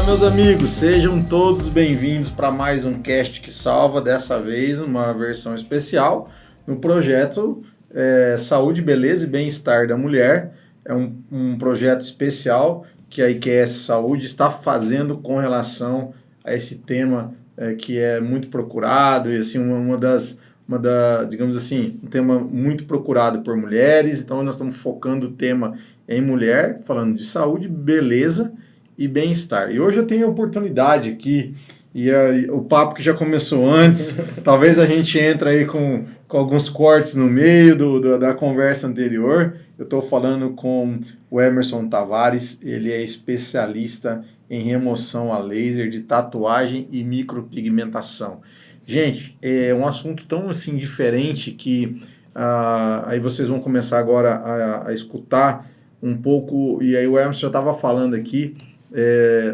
Meus amigos, sejam todos bem-vindos para mais um Cast que Salva, dessa vez uma versão especial no projeto Saúde, Beleza e Bem-Estar da Mulher. É um projeto especial que a IQS Saúde está fazendo com relação a esse tema que é muito procurado e assim, digamos assim, um tema muito procurado por mulheres. Então nós estamos focando o tema em mulher, falando de saúde, beleza e bem-estar. E hoje eu tenho a oportunidade aqui, o papo que já começou antes, talvez a gente entre aí com alguns cortes no meio da conversa anterior. Eu estou falando com o Emerson Tavares, ele é especialista em remoção a laser de tatuagem e micropigmentação. Gente, é um assunto tão assim diferente que aí vocês vão começar agora a escutar um pouco, e aí o Emerson já estava falando aqui,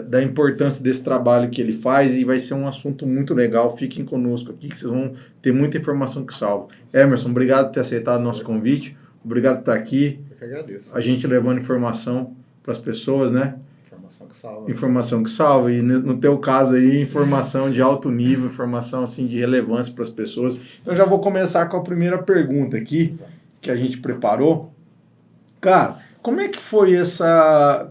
da importância desse trabalho que ele faz, e vai ser um assunto muito legal. Fiquem conosco aqui que vocês vão ter muita informação que salva. Emerson, obrigado por ter aceitado o nosso convite, obrigado por estar aqui. Eu que agradeço. A gente levando informação para as pessoas, né? Informação que salva. Informação que salva, e no teu caso aí, informação de alto nível, informação assim de relevância para as pessoas. Eu já vou começar com a primeira pergunta aqui, que a gente preparou. Cara, como é que foi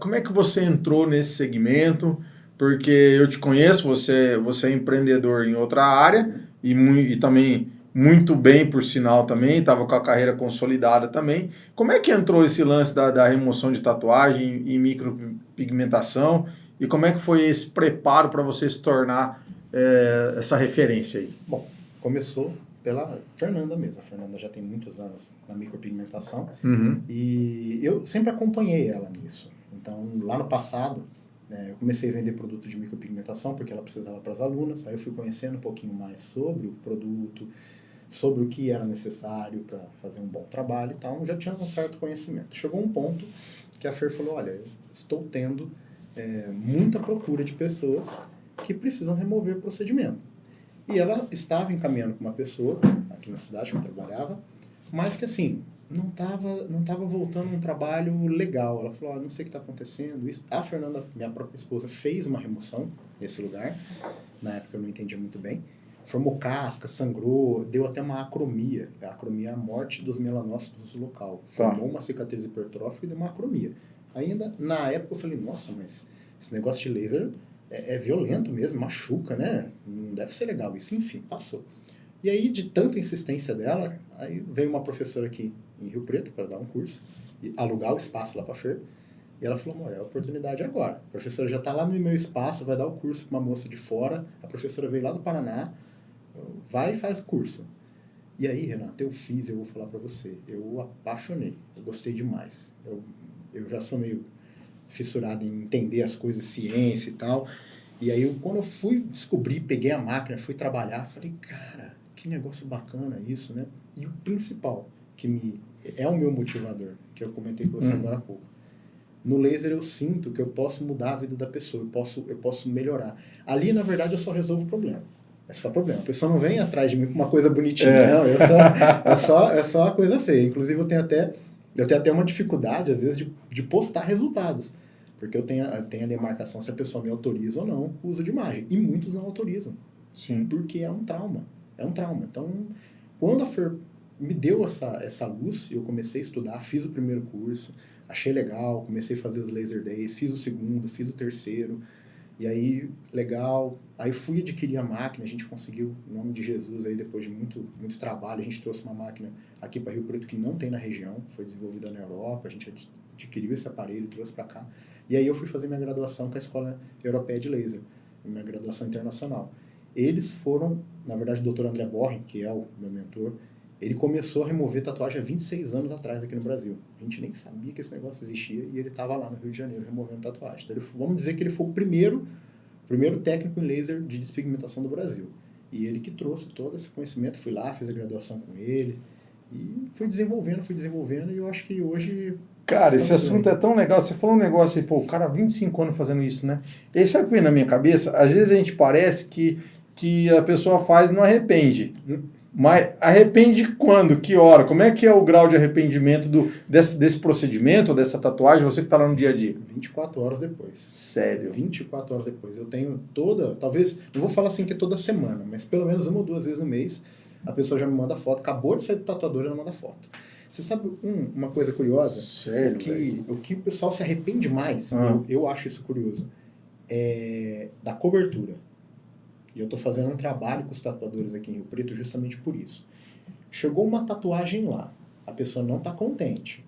como é que você entrou nesse segmento? Porque eu te conheço, você é empreendedor em outra área e também muito bem, por sinal, também, estava com a carreira consolidada também. Como é que entrou esse lance da remoção de tatuagem e micropigmentação? E como é que foi esse preparo para você se tornar essa referência aí? Bom, começou pela Fernanda mesmo. A Fernanda já tem muitos anos na micropigmentação e eu sempre acompanhei ela nisso. Então, lá no passado, eu comecei a vender produto de micropigmentação porque ela precisava para as alunas. Aí eu fui conhecendo um pouquinho mais sobre o produto, sobre o que era necessário para fazer um bom trabalho e tal. Eu já tinha um certo conhecimento. Chegou um ponto que a Fer falou, olha, eu estou tendo muita procura de pessoas que precisam remover o procedimento. E ela estava encaminhando com uma pessoa, aqui na cidade que eu trabalhava, mas que assim, não tava voltando um trabalho legal. Ela falou, não sei o que está acontecendo. A Fernanda, minha própria esposa, fez uma remoção nesse lugar. Na época eu não entendia muito bem. Formou casca, sangrou, deu até uma acromia. A acromia é a morte dos melanócitos do local. Formou uma cicatriz hipertrófica e deu uma acromia. Ainda, na época, eu falei, nossa, mas esse negócio de laser é violento mesmo, machuca, né? Não deve ser legal isso. Enfim, passou. E aí, de tanta insistência dela, aí veio uma professora aqui em Rio Preto para dar um curso, e alugar o espaço lá para a Fer. E ela falou, amor, é a oportunidade agora. A professora já está lá no meu espaço, vai dar o curso para uma moça de fora. A professora veio lá do Paraná, vai e faz o curso. E aí, Renato, eu vou falar para você, eu apaixonei, eu gostei demais. Eu já sou meio fissurado em entender as coisas, ciência e tal. E aí, quando eu fui descobrir, peguei a máquina, fui trabalhar, falei, cara, que negócio bacana isso, né? E o principal, que é o meu motivador, que eu comentei com você agora há pouco. No laser eu sinto que eu posso mudar a vida da pessoa, eu posso melhorar. Ali, na verdade, eu só resolvo o problema. É só problema. A pessoa não vem atrás de mim com uma coisa bonitinha, não. É só uma coisa feia. Inclusive, eu tenho até uma dificuldade, às vezes, de postar resultados. Porque eu tenho a demarcação se a pessoa me autoriza ou não o uso de imagem. E muitos não autorizam. Sim. Porque é um trauma. É um trauma. Então, quando a Fer me deu essa luz, eu comecei a estudar, fiz o primeiro curso, achei legal, comecei a fazer os Laser Days, fiz o segundo, fiz o terceiro. E aí, legal. Aí fui adquirir a máquina, a gente conseguiu, em nome de Jesus, aí depois de muito, muito trabalho, a gente trouxe uma máquina aqui para Rio Preto que não tem na região, foi desenvolvida na Europa, a gente adquiriu esse aparelho, trouxe para cá. E aí eu fui fazer minha graduação com a Escola Europeia de Laser, minha graduação internacional. Eles foram, na verdade, o Dr. André Borren, que é o meu mentor, ele começou a remover tatuagem há 26 anos atrás aqui no Brasil. A gente nem sabia que esse negócio existia e ele estava lá no Rio de Janeiro removendo tatuagem. Então, vamos dizer que ele foi o primeiro técnico em laser de despigmentação do Brasil. E ele que trouxe todo esse conhecimento. Fui lá, fiz a graduação com ele e fui desenvolvendo e eu acho que hoje... Cara, esse assunto é tão legal. Você falou um negócio aí, pô, o cara há 25 anos fazendo isso, né? E sabe o que vem na minha cabeça? Às vezes a gente parece que a pessoa faz e não arrepende. Mas arrepende quando? Que hora? Como é que é o grau de arrependimento desse procedimento, dessa tatuagem, você que está lá no dia a dia? 24 horas depois. Sério? 24 horas depois. Eu tenho talvez, não vou falar assim que é toda semana, mas pelo menos 1 ou 2 vezes no mês, a pessoa já me manda foto, acabou de sair do tatuador e ela manda foto. Você sabe uma coisa curiosa? Sério, o que o pessoal se arrepende mais, Ah. eu acho isso curioso, é da cobertura. E eu estou fazendo um trabalho com os tatuadores aqui em Rio Preto justamente por isso. Chegou uma tatuagem lá, a pessoa não está contente.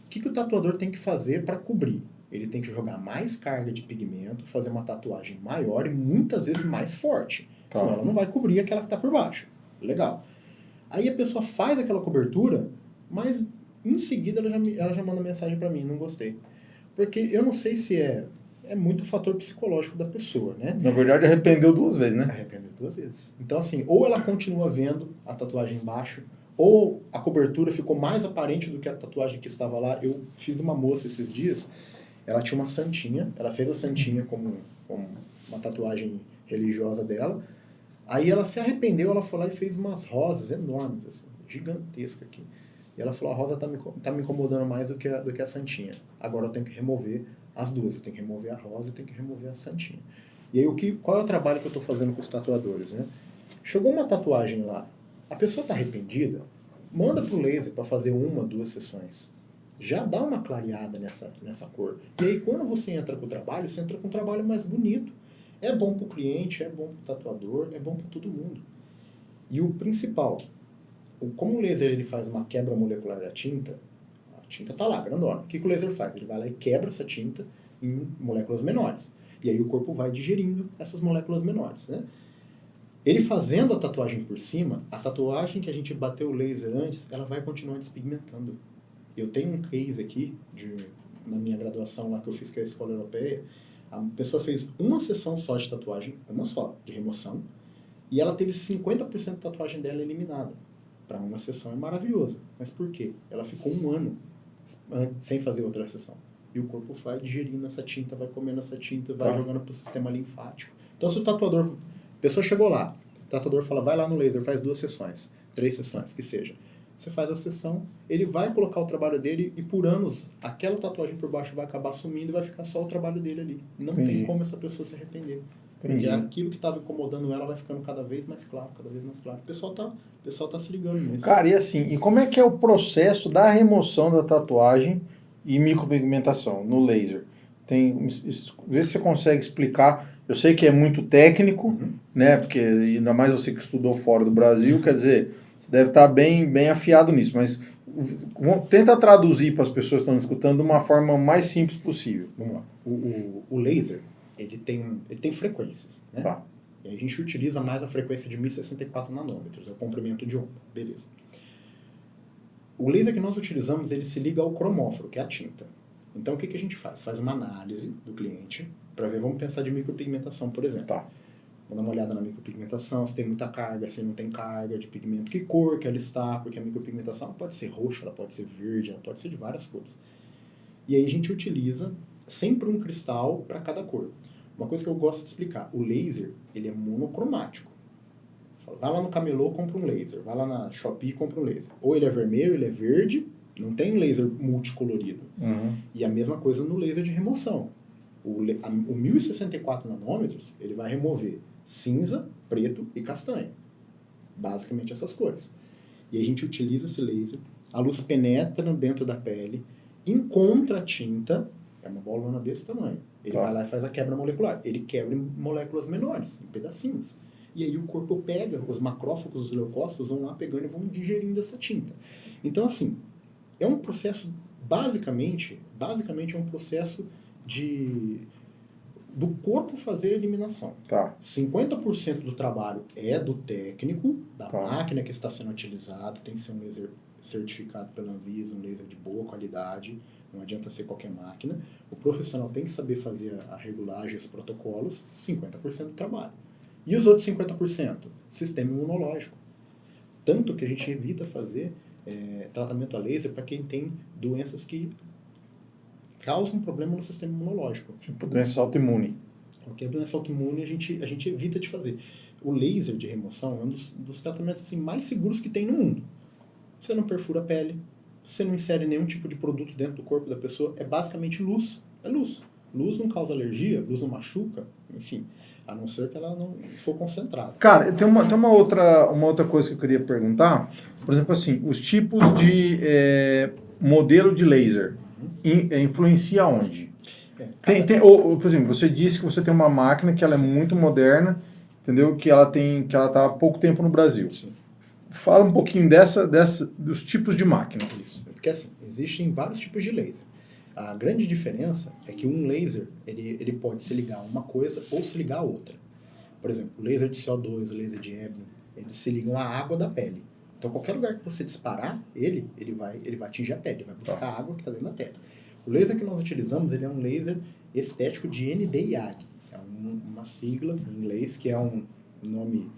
O que o tatuador tem que fazer para cobrir? Ele tem que jogar mais carga de pigmento, fazer uma tatuagem maior e muitas vezes mais forte. Tá. Senão ela não vai cobrir aquela que está por baixo. Legal. Aí a pessoa faz aquela cobertura, mas em seguida ela já manda mensagem para mim, não gostei. Porque eu não sei se é muito o fator psicológico da pessoa, né? Na verdade, arrependeu 2 vezes, né? Arrependeu 2 vezes. Então, assim, ou ela continua vendo a tatuagem embaixo, ou a cobertura ficou mais aparente do que a tatuagem que estava lá. Eu fiz de uma moça esses dias, ela tinha uma santinha, ela fez a santinha como uma tatuagem religiosa dela. Aí ela se arrependeu, ela foi lá e fez umas rosas enormes, assim, gigantescas aqui. E ela falou, a rosa tá me incomodando mais do que a santinha. Agora eu tenho que remover as duas, eu tenho que remover a rosa e tenho que remover a santinha. E aí, qual é o trabalho que eu estou fazendo com os tatuadores, né? Chegou uma tatuagem lá, a pessoa está arrependida, manda pro laser para fazer 1, 2 sessões. Já dá uma clareada nessa cor. E aí, quando você entra com o trabalho, você entra com um trabalho mais bonito. É bom pro cliente, é bom pro tatuador, é bom para todo mundo. E o principal, como o laser ele faz uma quebra molecular da tinta, a tinta tá lá, grandona. O que o laser faz? Ele vai lá e quebra essa tinta em moléculas menores. E aí o corpo vai digerindo essas moléculas menores, né? Ele fazendo a tatuagem por cima, a tatuagem que a gente bateu o laser antes, ela vai continuar despigmentando. Eu tenho um case aqui, na minha graduação lá que eu fiz com a Escola Europeia, a pessoa fez uma sessão só de tatuagem, uma só, de remoção, e ela teve 50% da tatuagem dela eliminada. Para uma sessão é maravilhoso. Mas por quê? Ela ficou 1 ano sem fazer outra sessão. E o corpo vai digerindo essa tinta, vai comendo essa tinta, vai jogando pro sistema linfático. Então se o tatuador, a pessoa chegou lá, o tatuador fala, vai lá no laser, faz 2 sessões, 3 sessões, que seja. Você faz a sessão, ele vai colocar o trabalho dele e por anos aquela tatuagem por baixo vai acabar sumindo e vai ficar só o trabalho dele ali. Não tem como essa pessoa se arrepender. Porque aquilo que estava incomodando ela vai ficando cada vez mais claro, cada vez mais claro. O pessoal tá se ligando nisso. Cara, e assim, e como é que é o processo da remoção da tatuagem e micropigmentação no laser? Vê se você consegue explicar. Eu sei que é muito técnico, né? Porque ainda mais você que estudou fora do Brasil, quer dizer, você deve estar bem afiado nisso, mas tenta traduzir para as pessoas que estão escutando de uma forma mais simples possível. Vamos lá. O laser, ele tem frequências, né? Tá. E a gente utiliza mais a frequência de 1064 nanômetros, é o comprimento de onda, beleza. O laser que nós utilizamos, ele se liga ao cromóforo, que é a tinta. Então o que a gente faz? Faz uma análise do cliente para ver, vamos pensar de micropigmentação, por exemplo. Tá. Vou dar uma olhada na micropigmentação, se tem muita carga, se não tem carga de pigmento, que cor que ela está, porque a micropigmentação pode ser roxa, ela pode ser verde, ela pode ser de várias cores. E aí a gente utiliza sempre um cristal para cada cor. Uma coisa que eu gosto de explicar, o laser, ele é monocromático. Vai lá no camelô, compra um laser. Vai lá na Shopee, compra um laser. Ou ele é vermelho, ele é verde, não tem laser multicolorido. E a mesma coisa no laser de remoção. O 1064 nanômetros, ele vai remover cinza, preto e castanho. Basicamente essas cores. E a gente utiliza esse laser, a luz penetra dentro da pele, encontra a tinta, é uma bolona desse tamanho. Ele vai lá e faz a quebra molecular. Ele quebra em moléculas menores, em pedacinhos. E aí o corpo pega, os macrófagos, os leucócitos vão lá pegando e vão digerindo essa tinta. Então, assim, é um processo, basicamente é um processo do corpo fazer a eliminação. Tá. 50% do trabalho é do técnico, da máquina que está sendo utilizada, tem que ser um laser certificado pela Anvisa, um laser de boa qualidade, não adianta ser qualquer máquina. O profissional tem que saber fazer a regulagem, os protocolos, 50% do trabalho. E os outros 50%? Sistema imunológico. Tanto que a gente evita fazer tratamento a laser para quem tem doenças que causam problema no sistema imunológico. Tipo doença autoimune. Qualquer doença autoimune a gente evita de fazer. o laser de remoção é um dos tratamentos assim, mais seguros que tem no mundo. Você não perfura a pele, você não insere nenhum tipo de produto dentro do corpo da pessoa, é basicamente luz. É luz. Luz não causa alergia, luz não machuca, enfim, a não ser que ela não for concentrada. Cara, tem uma outra coisa que eu queria perguntar. Por exemplo, assim, os tipos de modelo de laser influencia onde? Por exemplo, você disse que você tem uma máquina que ela é muito moderna, entendeu? Que ela tá há pouco tempo no Brasil. Sim. Fala um pouquinho dos tipos de máquina. Isso. Porque assim, existem vários tipos de laser. A grande diferença é que um laser, ele pode se ligar a uma coisa ou se ligar a outra. Por exemplo, laser de CO2, laser de ébano, eles se ligam à água da pele. Então, qualquer lugar que você disparar, ele vai atingir a pele, vai buscar a água que está dentro da pele. O laser que nós utilizamos, ele é um laser estético de Nd:YAG. É uma sigla em inglês, que é um nome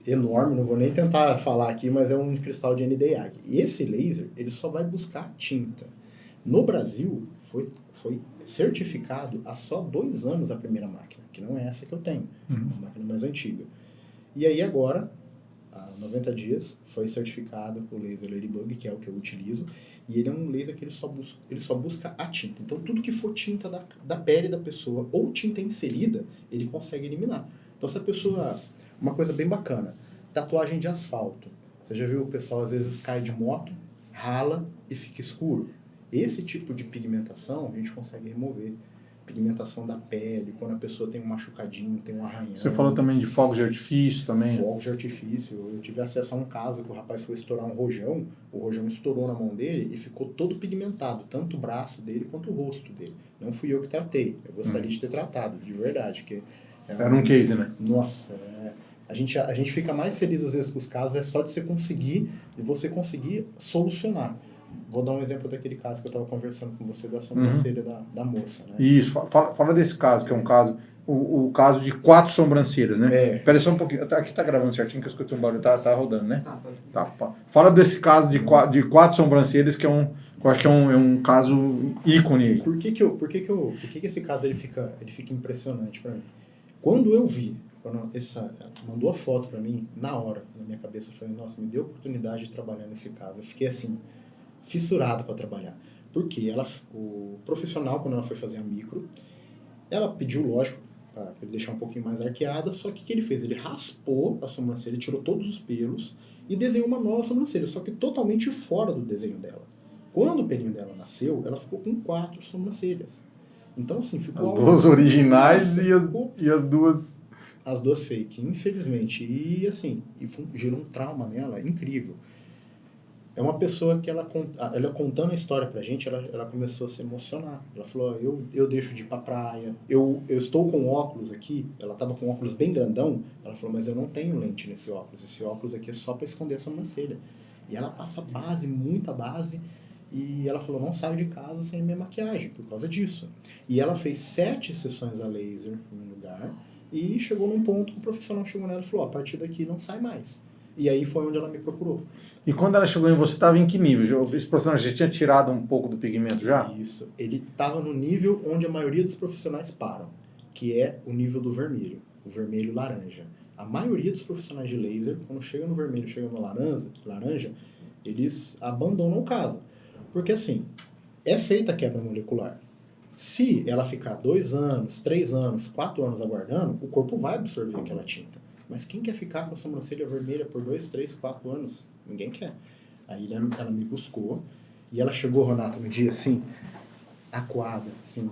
enorme, não vou nem tentar falar aqui, mas é um cristal de Nd:YAG. E esse laser, ele só vai buscar tinta. No Brasil, foi certificado há só 2 anos a primeira máquina, que não é essa que eu tenho, uma máquina mais antiga. E aí agora, há 90 dias, foi certificado o laser Ladybug, que é o que eu utilizo, e ele é um laser que ele só busca a tinta. Então tudo que for tinta da pele da pessoa ou tinta inserida, ele consegue eliminar. Então se a pessoa... Uma coisa bem bacana, tatuagem de asfalto. Você já viu o pessoal às vezes cai de moto, rala e fica escuro? Esse tipo de pigmentação a gente consegue remover. Pigmentação da pele, quando a pessoa tem um machucadinho, tem um arranhão. Você falou também de fogos de artifício também? Fogos de artifício. Eu tive acesso a um caso que o rapaz foi estourar um rojão, o rojão estourou na mão dele e ficou todo pigmentado, tanto o braço dele quanto o rosto dele. Não fui eu que tratei, eu gostaria de ter tratado, de verdade. Porque era um case, né? Nossa, a gente fica mais feliz às vezes com os casos, é só de você conseguir solucionar. Vou dar um exemplo daquele caso que eu estava conversando com você da sobrancelha da moça, né? Isso, fala desse caso, que é um caso, o caso de 4 sobrancelhas, né? Pera só um pouquinho, aqui tá gravando certinho que eu escutei um barulho, tá rodando, né? Tá. Fala desse caso de 4 sobrancelhas, que eu acho que é um caso ícone aí. Por que esse caso ele fica impressionante para mim? Quando eu vi, ela mandou a foto para mim, na hora, na minha cabeça, eu falei, nossa, me deu a oportunidade de trabalhar nesse caso. Eu fiquei assim, fissurado para trabalhar. Porque o profissional, quando ela foi fazer a micro, ela pediu, lógico, para ele deixar um pouquinho mais arqueada, só que o que ele fez? Ele raspou a sobrancelha, tirou todos os pelos e desenhou uma nova sobrancelha, só que totalmente fora do desenho dela. Quando o pelinho dela nasceu, ela ficou com 4 sobrancelhas. Então, assim, ficou... As 2 originais e as 2... As 2 fake, infelizmente. E, assim, gerou um trauma nela incrível. É uma pessoa que ela contando a história pra gente, ela começou a se emocionar. Ela falou, eu deixo de ir pra praia, eu estou com óculos aqui, ela tava com óculos bem grandão, ela falou, mas eu não tenho lente nesse óculos, esse óculos aqui é só pra esconder a sobrancelha. E ela passa base, muita base, e ela falou, não saio de casa sem minha maquiagem, por causa disso. E ela fez 7 sessões a laser em um lugar, e chegou num ponto que o profissional chegou nela e falou, a partir daqui não sai mais. E aí foi onde ela me procurou. E quando ela chegou em você, estava em que nível? Esse profissional já tinha tirado um pouco do pigmento já? Isso. Ele estava no nível onde a maioria dos profissionais param, que é o nível do vermelho, o vermelho-laranja. A maioria dos profissionais de laser, quando chega no vermelho, chega no laranja, eles abandonam o caso. Porque assim, é feita a quebra molecular. Se ela ficar 2 anos, 3 anos, 4 anos aguardando, o corpo vai absorver aquela tinta. Mas quem quer ficar com a sobrancelha vermelha por 2, 3, 4 anos? Ninguém quer. Aí ela me buscou e ela chegou, Renato, no dia assim, acuada, assim.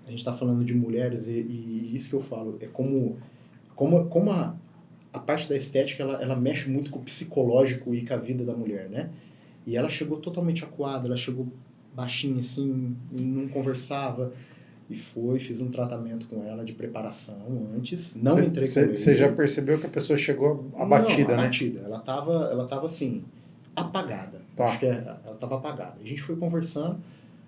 A gente tá falando de mulheres e isso que eu falo, é como a parte da estética, ela mexe muito com o psicológico e com a vida da mulher, né? E ela chegou totalmente acuada, ela chegou baixinha assim, não conversava. E fiz um tratamento com ela de preparação antes, não entrei com ele. Você já percebeu que a pessoa chegou abatida, né? Abatida. Ela tava assim, apagada. Tá. Acho que ela tava apagada. A gente foi conversando,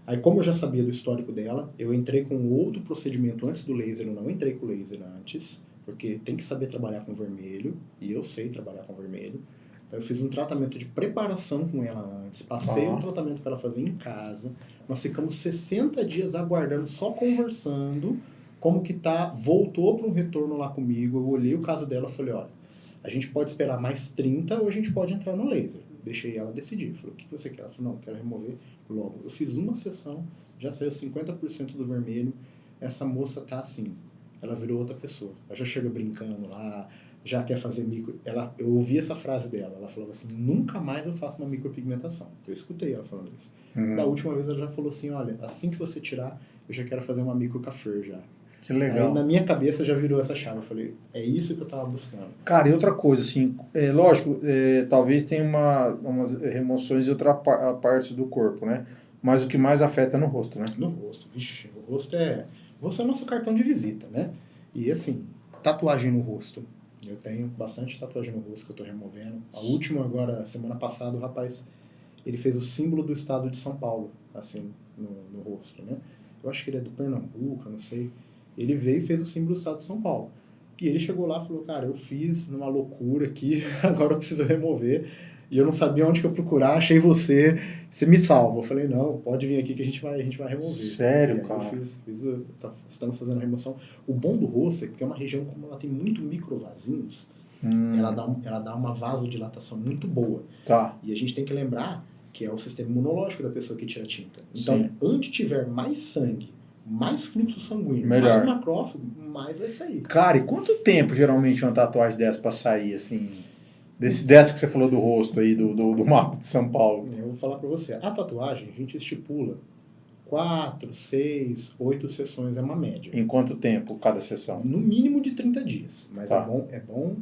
aí como eu já sabia do histórico dela, eu entrei com outro procedimento antes do laser, eu não entrei com o laser antes, porque tem que saber trabalhar com vermelho, e eu sei trabalhar com vermelho. Então eu fiz um tratamento de preparação com ela antes, passei um tratamento para ela fazer em casa, nós ficamos 60 dias aguardando, só conversando, como que tá, voltou para um retorno lá comigo, eu olhei o caso dela e falei, olha, a gente pode esperar mais 30 ou a gente pode entrar no laser. Deixei ela decidir. Falei, o que você quer? Ela falou, não, eu quero remover logo. Eu fiz uma sessão, já saiu 50% do vermelho, essa moça tá assim, ela virou outra pessoa. Ela já chega brincando lá, já quer fazer micro... Eu ouvi essa frase dela, ela falou assim, nunca mais eu faço uma micropigmentação. Eu escutei ela falando isso. Da última vez ela já falou assim, olha, assim que você tirar, eu já quero fazer uma microcafé já. Que legal. Aí na minha cabeça já virou essa chave. Eu falei, é isso que eu tava buscando. Cara, e outra coisa, assim, lógico, talvez tenha umas remoções de outra parte do corpo, né? Mas o que mais afeta é no rosto, né? No rosto, vixe, o rosto é o nosso cartão de visita, né? E assim, tatuagem no rosto. Eu tenho bastante tatuagem no rosto que eu tô removendo. A última agora, semana passada, o rapaz, ele fez o símbolo do estado de São Paulo, assim, no rosto, né? Eu acho que ele é do Pernambuco, eu não sei. Ele veio e fez o símbolo do estado de São Paulo. E ele chegou lá e falou, cara, eu fiz numa loucura aqui, agora eu preciso remover. E eu não sabia onde que eu procurar, achei você me salva. Eu falei, não, pode vir aqui que a gente vai remover. Sério, cara? Estamos fazendo a remoção. O bom do rosto é que é uma região como ela tem muito microvasinhos, ela dá uma vasodilatação muito boa. Tá. E a gente tem que lembrar que é o sistema imunológico da pessoa que tira tinta. Então, sim, onde tiver mais sangue, mais fluxo sanguíneo, melhor, mais macrófago, mais vai sair. Cara, e quanto tempo geralmente uma tatuagem dessa pra sair, assim, dessa que você falou do rosto aí, do mapa de São Paulo? Eu vou falar pra você, a tatuagem a gente estipula 4, 6, 8 sessões, é uma média. Em quanto tempo cada sessão? No mínimo de 30 dias, mas tá, é bom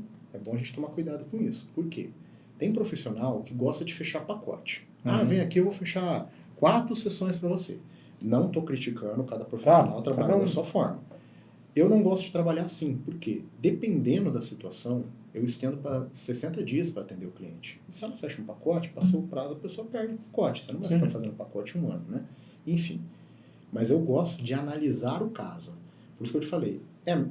a gente tomar cuidado com isso. Por quê? Tem profissional que gosta de fechar pacote. Vem aqui, eu vou fechar 4 sessões pra você. Não estou criticando, cada profissional trabalha da sua forma. Eu não gosto de trabalhar assim, porque dependendo da situação, eu estendo para 60 dias para atender o cliente. E se ela fecha um pacote, passou o prazo, a pessoa perde o pacote. Você não vai ficar fazendo pacote 1 ano, né? Enfim. Mas eu gosto de analisar o caso. Por isso que eu te falei,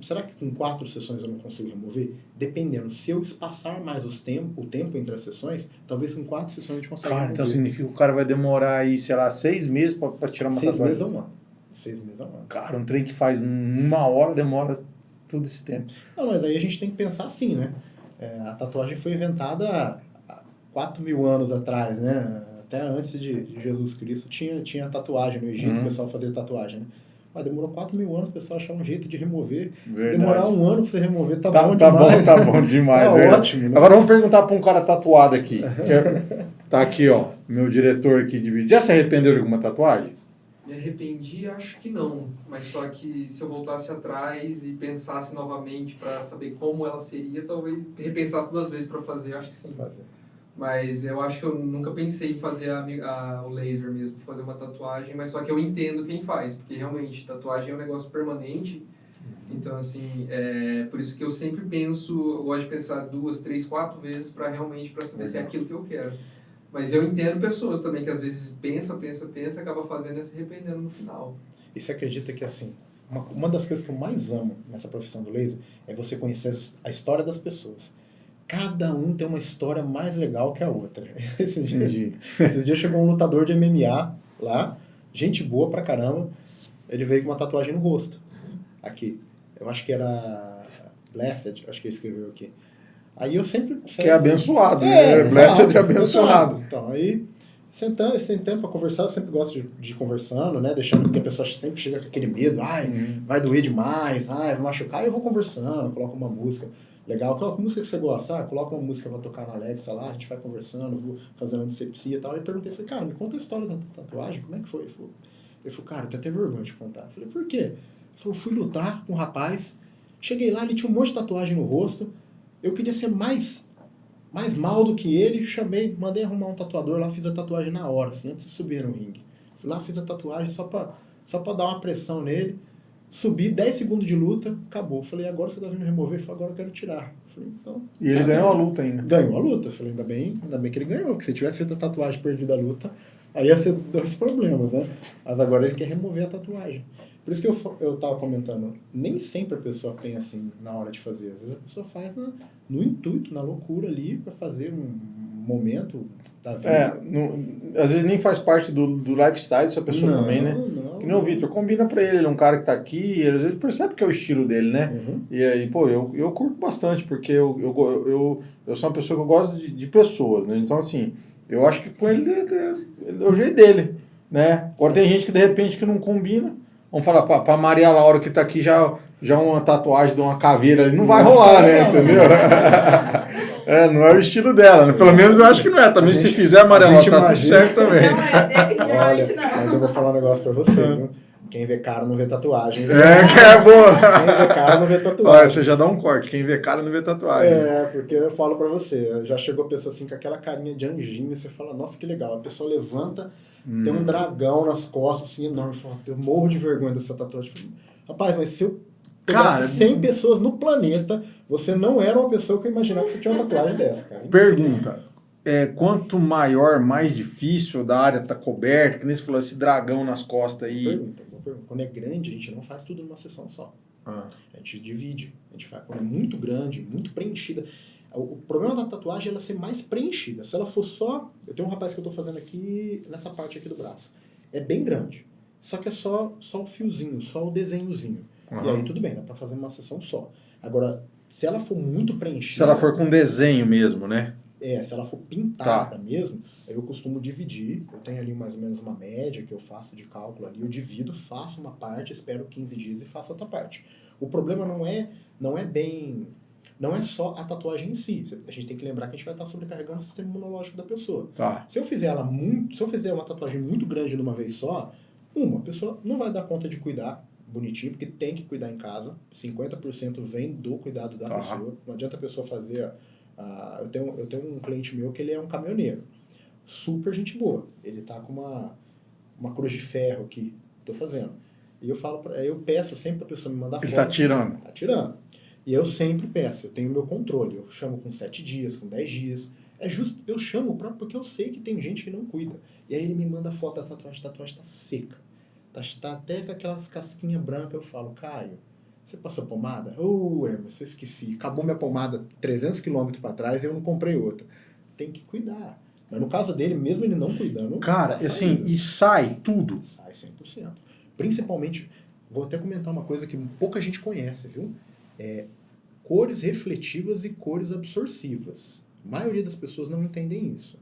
será que com 4 sessões eu não consigo remover? Dependendo, se eu espaçar mais o tempo entre as sessões, talvez com 4 sessões a gente consiga remover. Então significa que o cara vai demorar aí, sei lá, 6 meses para tirar uma tatuagem? 6 meses a 1 ano. 6 meses a 1 ano. Cara, um trem que faz 1 hora demora todo esse tempo. Não, mas aí a gente tem que pensar assim, né? A tatuagem foi inventada há 4.000 anos atrás, né? Até antes de Jesus Cristo tinha tatuagem no Egito, o pessoal fazia tatuagem, né? Mas demorou 4.000 anos, o pessoal achar um jeito de remover. Verdade. Se demorar 1 ano pra você remover, tá bom demais. Tá bom demais. Tá ótimo. Né? Agora vamos perguntar pra um cara tatuado aqui. Tá aqui, ó, meu diretor aqui de vídeo. Já se arrependeu de alguma tatuagem? Me arrependi, acho que não. Mas só que se eu voltasse atrás e pensasse novamente para saber como ela seria, talvez repensasse 2 vezes para fazer, acho que sim. Mas eu acho que eu nunca pensei em fazer o laser mesmo, fazer uma tatuagem, mas só que eu entendo quem faz, porque realmente tatuagem é um negócio permanente. Então, assim, por isso que eu sempre eu gosto de pensar 2, 3, 4 vezes para saber se é aquilo que eu quero. Mas eu entendo pessoas também que às vezes pensa, acaba fazendo e se arrependendo no final. E você acredita que, assim, uma das coisas que eu mais amo nessa profissão do laser é você conhecer a história das pessoas. Cada um tem uma história mais legal que a outra. Esses dias chegou um lutador de MMA lá, gente boa pra caramba, ele veio com uma tatuagem no rosto. Aqui. Eu acho que era Blessed, acho que ele escreveu aqui. Aí eu sempre... Que é abençoado, né? Blessed é abençoado. Então, aí, sentando pra conversar, eu sempre gosto de ir conversando, né? Deixando que a pessoa sempre chega com aquele medo, vai doer demais, vai machucar, e eu vou conversando, coloco uma música legal. Qual música que você gosta? Coloca uma música pra tocar na Alexa lá, a gente vai conversando, vou fazendo antisepsia e tal. Aí eu perguntei, falei, cara, me conta a história da tatuagem, como é que foi? Ele falou, cara, eu tenho até vergonha de contar. Eu falei, por quê? Ele falou, fui lutar com um rapaz, cheguei lá, ele tinha um monte de tatuagem no rosto, eu queria ser mais mal do que ele, mandei arrumar um tatuador lá, fiz a tatuagem na hora, assim, antes de subir no ringue. Fui lá, fiz a tatuagem só pra dar uma pressão nele, subi, 10 segundos de luta, acabou. Falei, agora você tá vindo remover? Falei, agora eu quero tirar. Falei, então... E ele ganhou a luta ainda? Ganhou a luta. Falei, ainda bem que ele ganhou, porque se tivesse feito a tatuagem perdida a luta, aí ia ser 2 problemas, né? Mas agora ele quer remover a tatuagem. Por isso que eu tava comentando, nem sempre a pessoa pensa assim na hora de fazer. Às vezes a pessoa faz no intuito, na loucura ali, para fazer um momento da vida. Às vezes nem faz parte do lifestyle dessa pessoa também, né? Não. E não, Vitor, combina pra ele é um cara que tá aqui, ele percebe que é o estilo dele, né? E aí, pô, eu curto bastante, porque eu sou uma pessoa que eu gosto de pessoas, né? Então, assim, eu acho que com ele é o jeito dele, né? Agora tem gente que, de repente, que não combina. Vamos falar pra Maria Laura, que tá aqui, já uma tatuagem de uma caveira ali, não vai rolar, né? Entendeu? Não é o estilo dela, né? Pelo menos eu acho que não é. Também se fizer Maria Laura, tá tudo certo também. Não, definitivamente não. Mas eu vou falar um negócio pra você, viu? Quem vê cara não vê tatuagem. Que é boa. Quem vê cara não vê tatuagem. Olha, você já dá um corte. Quem vê cara não vê tatuagem. Porque eu falo pra você, já chegou a pessoa assim com aquela carinha de anjinho, e você fala, nossa, que legal. A pessoa levanta, tem um dragão nas costas, assim, enorme. Fala, eu morro de vergonha dessa tatuagem. Rapaz, mas se eu pegasse 100 pessoas no planeta, você não era uma pessoa que eu imaginava que você tinha uma tatuagem dessa, cara. Pergunta. Quanto maior, mais difícil da área tá coberta, que nem você falou, esse dragão nas costas aí. Boa pergunta. Quando é grande, a gente não faz tudo numa sessão só. A gente divide. A gente faz, quando é muito grande, muito preenchida. O problema da tatuagem é ela ser mais preenchida. Se ela for só... Eu tenho um rapaz que eu tô fazendo aqui, nessa parte aqui do braço. É bem grande. Só que é só o fiozinho, só o desenhozinho. E aí tudo bem, dá pra fazer uma sessão só. Agora, se ela for muito preenchida... Se ela for com desenho mesmo, né? Se ela for pintada mesmo, aí eu costumo dividir. Eu tenho ali mais ou menos uma média que eu faço de cálculo ali. Eu divido, faço uma parte, espero 15 dias e faço outra parte. O problema não é só a tatuagem em si. A gente tem que lembrar que a gente vai estar sobrecarregando o sistema imunológico da pessoa. Se eu fizer uma tatuagem muito grande de uma vez só, a pessoa não vai dar conta de cuidar bonitinho, porque tem que cuidar em casa. 50% vem do cuidado da pessoa. Não adianta a pessoa fazer... eu tenho um cliente meu que ele é um caminhoneiro. Super gente boa. Ele tá com uma cruz de ferro aqui. Tô fazendo. E eu peço sempre pra pessoa me mandar foto. Ele tá tirando. Tá tirando. E eu sempre peço. Eu tenho meu controle. Eu chamo com 7 dias, com 10 dias. Eu chamo porque eu sei que tem gente que não cuida. E aí ele me manda foto da tatuagem. A tatuagem tá seca. Tá até com aquelas casquinhas brancas. Eu falo, Caio, você passou pomada? Hermes, eu esqueci. Acabou minha pomada 300 km para trás e eu não comprei outra. Tem que cuidar. Mas no caso dele, mesmo ele não cuidando... Cara, assim, e sai tudo? Sai 100%. Principalmente, vou até comentar uma coisa que pouca gente conhece, viu? Cores refletivas e cores absorvivas. A maioria das pessoas não entendem isso.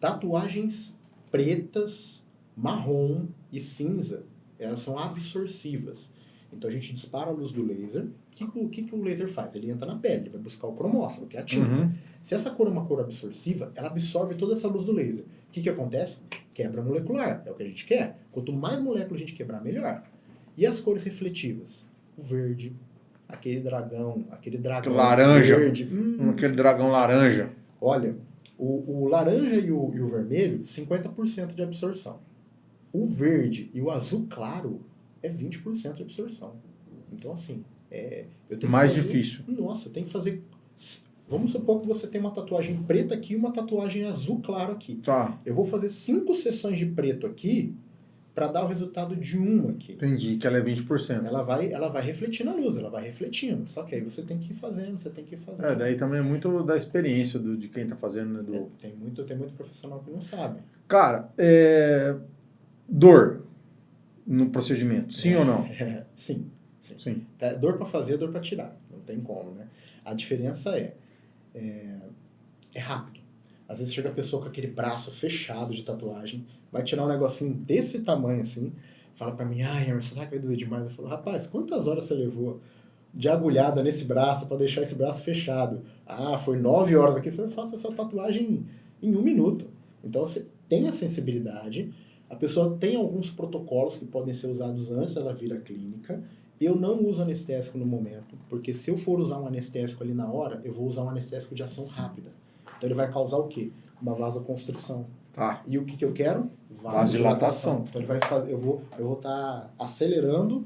Tatuagens pretas, marrom e cinza, elas são absorvivas. Então a gente dispara a luz do laser. O que o laser faz? Ele entra na pele, ele vai buscar o cromóforo, que é a tinta. Se essa cor é uma cor absorviva, ela absorve toda essa luz do laser. O que acontece? Quebra molecular, é o que a gente quer. Quanto mais moléculas a gente quebrar, melhor. E as cores refletivas? O verde, aquele dragão laranja, verde. Aquele dragão laranja. Olha, o laranja e o vermelho, 50% de absorção. O verde e o azul claro é 20% de absorção. Então, assim, eu tenho mais que fazer, difícil. Nossa, tem que fazer... Vamos supor que você tem uma tatuagem preta aqui e uma tatuagem azul claro aqui. Eu vou fazer 5 sessões de preto aqui para dar o resultado de uma aqui. Entendi, que ela é 20%. Ela vai refletindo a luz, ela vai refletindo. Só que aí você tem que ir fazendo, daí também é muito da experiência de quem tá fazendo, né? Tem muito profissional que não sabe. Cara, dor no procedimento, sim ou não? Sim. Dor para fazer, dor para tirar. Não tem como, né? A diferença é rápido. Às vezes chega a pessoa com aquele braço fechado de tatuagem, vai tirar um negocinho desse tamanho assim, fala pra mim, Emerson, será que vai doer demais? Eu falo, rapaz, quantas horas você levou de agulhada nesse braço para deixar esse braço fechado? Foi 9 horas aqui. Eu falei, eu faço essa tatuagem em 1 minuto. Então você tem a sensibilidade, a pessoa tem alguns protocolos que podem ser usados antes dela vir à clínica. Eu não uso anestésico no momento, porque se eu for usar um anestésico ali na hora, eu vou usar um anestésico de ação rápida. Então ele vai causar o quê? Uma vasoconstrição. E o que eu quero? Vasodilatação. Então ele vai fazer, eu vou estar acelerando,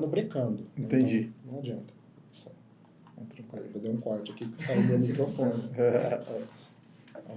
brecando. Entendi. Então, não adianta. Eu dei um corte aqui que saiu meu microfone.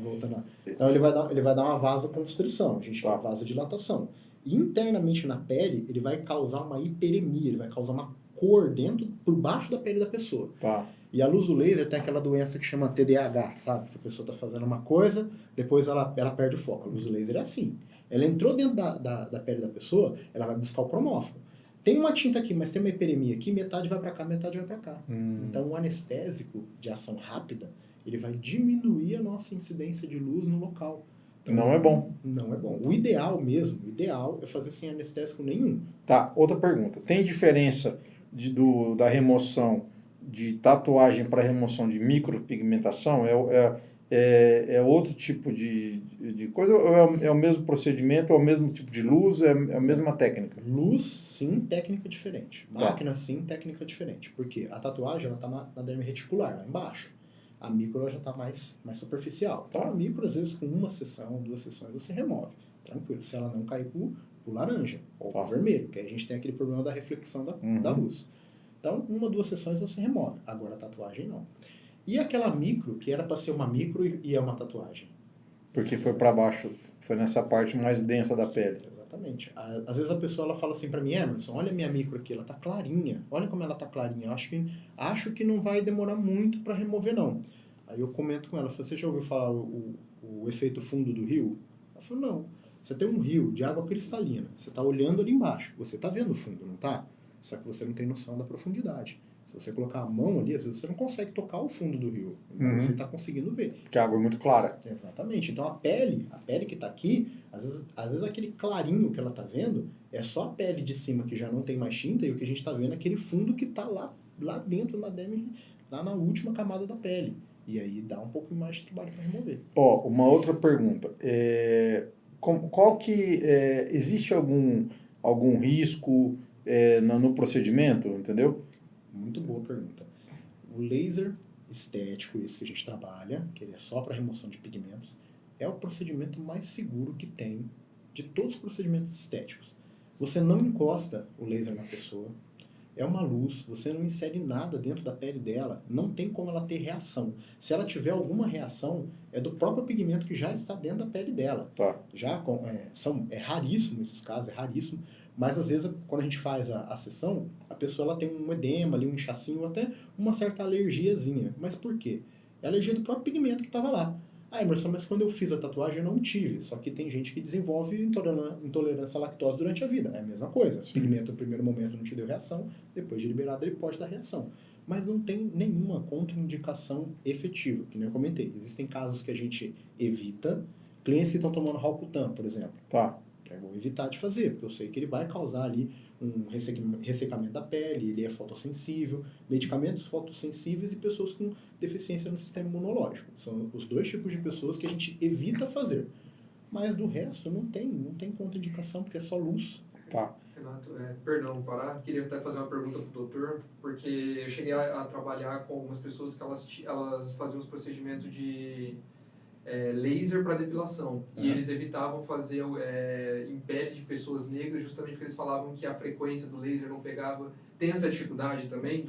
Voltando lá. Então ele vai dar uma vasoconstrição, a gente chama vasodilatação. E internamente na pele, ele vai causar uma hiperemia, ele vai causar uma cor dentro, por baixo da pele da pessoa. Tá. E a luz do laser tem aquela doença que chama TDAH, sabe? Que a pessoa está fazendo uma coisa, depois ela perde o foco. A luz do laser é assim. Ela entrou dentro da pele da pessoa, ela vai buscar o cromófono. Tem uma tinta aqui, mas tem uma hiperemia aqui, metade vai para cá, metade vai para cá. Então, o anestésico de ação rápida, ele vai diminuir a nossa incidência de luz no local. Então, não é bom. Não é bom. O ideal é fazer sem anestésico nenhum. Tá, outra pergunta. Tem diferença da remoção de tatuagem para remoção de micropigmentação? É outro tipo de coisa? Ou é o mesmo procedimento, é o mesmo tipo de luz, é a mesma técnica? Luz, sim, técnica diferente. Máquina, sim, técnica diferente. Porque a tatuagem, ela tá na derme reticular, lá embaixo. A micro, ela já tá mais superficial. Então, a micro, às vezes, com uma sessão, 2 sessões, você remove. Tranquilo. Se ela não cair pro laranja ou pro vermelho, que aí a gente tem aquele problema da reflexão da luz. Então, 1, 2 sessões você remove. Agora, a tatuagem, não. E aquela micro, que era para ser uma micro e é uma tatuagem? Porque foi para baixo, foi nessa parte mais densa da pele. Exatamente. Às vezes a pessoa ela fala assim para mim, Emerson, olha a minha micro aqui, ela tá clarinha. Olha como ela tá clarinha. Acho que não vai demorar muito para remover, não. Aí eu comento com ela, você já ouviu falar o efeito fundo do rio? Ela falou, não. Você tem um rio de água cristalina, você tá olhando ali embaixo, você tá vendo o fundo, não tá? Só que você não tem noção da profundidade. Se você colocar a mão ali, às vezes você não consegue tocar o fundo do rio, mas você está conseguindo ver. Porque a água é muito clara. Exatamente. Então a pele que está aqui, às vezes aquele clarinho que ela está vendo é só a pele de cima que já não tem mais tinta e o que a gente está vendo é aquele fundo que está lá dentro na derme, lá na última camada da pele. E aí dá um pouco mais de trabalho para remover. Uma outra pergunta. Existe algum risco no procedimento, entendeu? Muito boa pergunta. O laser estético, esse que a gente trabalha, que ele é só para remoção de pigmentos, é o procedimento mais seguro que tem de todos os procedimentos estéticos. Você não encosta o laser na pessoa, é uma luz, você não insere nada dentro da pele dela, não tem como ela ter reação. Se ela tiver alguma reação, é do próprio pigmento que já está dentro da pele dela. Tá. É raríssimo esses casos, é raríssimo. Mas às vezes, quando a gente faz a sessão, a pessoa ela tem um edema ali, um inchacinho, ou até uma certa alergiazinha. Mas por quê? É a alergia do próprio pigmento que estava lá. Ah, Emerson, mas quando eu fiz a tatuagem eu não tive. Só que tem gente que desenvolve intolerância à lactose durante a vida. É a mesma coisa. O pigmento no primeiro momento não te deu reação, depois de liberado ele pode dar reação. Mas não tem nenhuma contraindicação efetiva, que nem eu comentei. Existem casos que a gente evita. Clientes que estão tomando Roacutan, por exemplo. Tá. Eu vou evitar de fazer, porque eu sei que ele vai causar ali um ressecamento da pele, ele é fotossensível, medicamentos fotossensíveis e pessoas com deficiência no sistema imunológico. São os 2 tipos de pessoas que a gente evita fazer. Mas do resto não tem contraindicação, porque é só luz. Tá. Renato, perdão, parar. Queria até fazer uma pergunta para o doutor, porque eu cheguei a trabalhar com algumas pessoas que elas faziam os procedimentos de laser para depilação. E eles evitavam fazer em pele de pessoas negras, justamente porque eles falavam que a frequência do laser não pegava. Tem essa dificuldade também?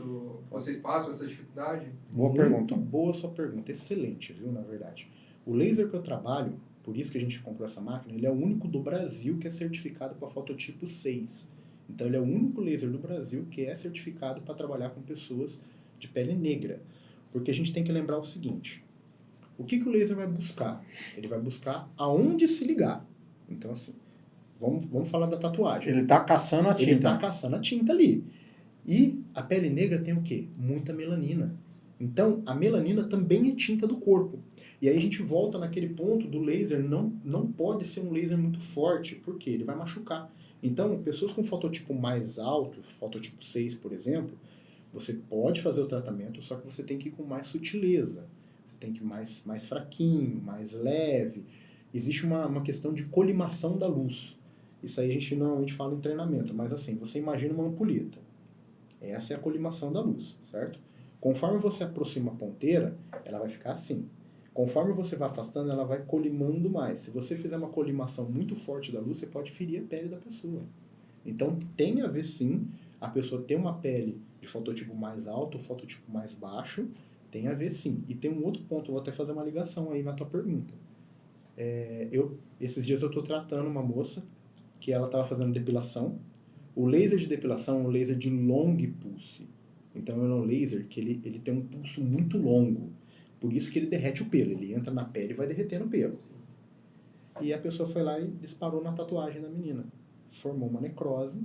Vocês passam essa dificuldade? Boa pergunta. Muito boa sua pergunta. Excelente, viu, na verdade. O laser que eu trabalho, por isso que a gente comprou essa máquina, ele é o único do Brasil que é certificado para fototipo 6. Então ele é o único laser do Brasil que é certificado para trabalhar com pessoas de pele negra. Porque a gente tem que lembrar o seguinte: o que o laser vai buscar? Ele vai buscar aonde se ligar. Então, assim, vamos falar da tatuagem. Ele está caçando a tinta. Ele está caçando a tinta ali. E a pele negra tem o quê? Muita melanina. Então, a melanina também é tinta do corpo. E aí a gente volta naquele ponto do laser, não pode ser um laser muito forte, porque ele vai machucar. Então, pessoas com fototipo mais alto, fototipo 6, por exemplo, você pode fazer o tratamento, só que você tem que ir com mais sutileza. Tem que ir mais fraquinho, mais leve. Existe uma questão de colimação da luz. Isso aí a gente normalmente fala em treinamento, mas assim, você imagina uma ampulheta. Essa é a colimação da luz, certo? Conforme você aproxima a ponteira, ela vai ficar assim. Conforme você vai afastando, ela vai colimando mais. Se você fizer uma colimação muito forte da luz, você pode ferir a pele da pessoa. Então, tem a ver sim, a pessoa ter uma pele de fototipo mais alto ou fototipo mais baixo, tem a ver sim. E tem um outro ponto, eu vou até fazer uma ligação aí na tua pergunta. Esses dias eu estou tratando uma moça que ela estava fazendo depilação, O laser de depilação é um laser de long pulse. Então é um laser que ele tem um pulso muito longo. Por isso que ele derrete o pelo. Ele entra na pele e vai derretendo o pelo. E a pessoa foi lá e disparou na tatuagem da menina. Formou uma necrose